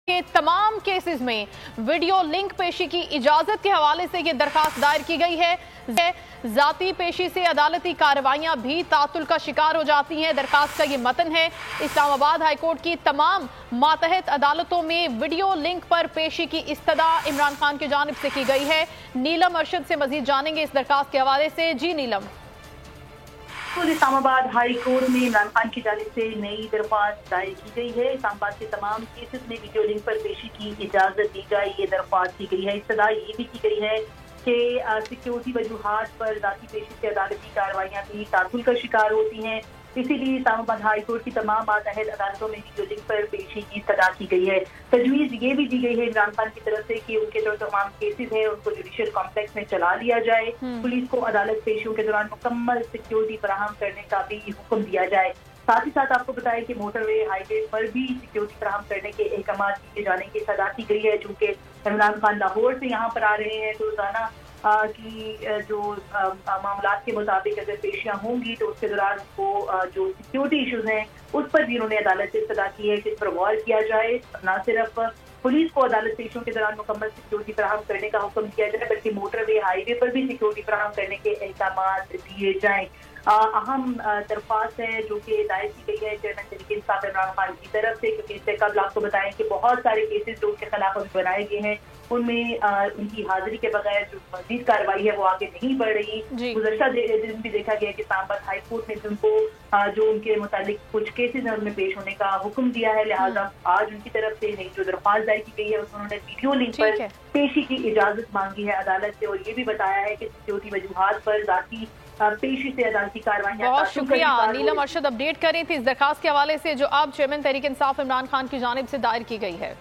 के तमाम केसेस में वीडियो लिंक पेशी की इजाजत के हवाले से ये दरखास्त दायर की गई है। जाती पेशी से अदालती कार्रवाइयां भी तातुल का शिकार हो जाती हैं। दरखास्त का ये मतन है। इस्लामाबाद हाईकोर्ट की तमाम मातहत अदालतों में वीडियो लिंक पर पेशी की इस्तदा इमरान खान की जानिब से की गई है। नीलम अरशद से मजीद जानेंगे इस दरखास्त के हवाले से। जी नीलम। इस्लामाबाद हाई कोर्ट में इमरान खान की जानिब से नई दरख्वास्त दायर की गई है। इस्लामाबाद के तमाम केसेस में वीडियो लिंक पर पेशी की इजाजत दी जाए, ये दरख्वास्त की गई है। इस्तदा ये भी की गई है कि सिक्योरिटी वजूहात पर जाती पेशी से अदालती कार्रवाइयां भी तातुल का शिकार होती हैं। इसीलिए इस्लामाबाद हाई कोर्ट की तमाम मातहत अदालतों में वीडियो लिंक पर पेशी की इस्तदा की गई है। तजवीज़ ये भी दी गई है इमरान खान की तरफ से कि उनके जो तमाम केसेस हैं उनको जुडिशियल कॉम्प्लेक्स में चला लिया जाए। पुलिस को अदालत पेशियों के दौरान मुकम्मल सिक्योरिटी फराहम करने का भी हुक्म दिया जाए। साथ ही साथ आपको बताया कि मोटरवे हाईवे पर भी सिक्योरिटी फराहम करने के अहकाम किए जाने की सदा की गई है। चूंकि इमरान खान लाहौर से यहाँ पर आ रहे हैं तो रोजाना की जो मामलात के मुताबिक अगर पेशियां होंगी तो उसके दौरान उनको जो सिक्योरिटी इश्यूज हैं उस पर भी उन्होंने अदालत से इस्तदा की है कि इस पर गौर किया जाए। न सिर्फ पुलिस को अदालत पेशियों के दौरान मुकम्मल सिक्योरिटी फराहम करने का हुक्म दिया जाए बल्कि मोटरवे हाईवे पर भी सिक्योरिटी फराहम करने के अहकाम दिए जाएं। अहम दरख्वास्त है जो कि दायर की गई है चेयरमैन तहरीक इंसाफ इमरान खान की तरफ से, क्योंकि इससे कबल आपको बताएं कि बहुत सारे केसेस जो उनके खिलाफ अभी बनाए गए हैं उनमें उनकी हाजिरी के बगैर जो मजीद कार्रवाई है वो आगे नहीं बढ़ रही। गुज़श्ता दिन भी देखा गया कि इस्लामाबाद हाई कोर्ट ने उनको जो उनके मुतालिक कुछ केसेस हैं उनमें पेश होने का हुक्म दिया है। लिहाजा आज उनकी तरफ से नई जो दरख्वास्त दायर की गई है उसमें उन्होंने वीडियो लिंक पर पेशी की इजाजत मांगी है अदालत से, और ये भी बताया है कि सिक्योरिटी वजूहात पर जाती पेशी से अदालती कार्रवाइयां। बहुत शुक्रिया नीलम अरशद अपडेट कर रही थी इस दरखास्त के हवाले से जो अब चेयरमैन तहरीक इंसाफ इमरान खान की जानिब से दायर की गई है।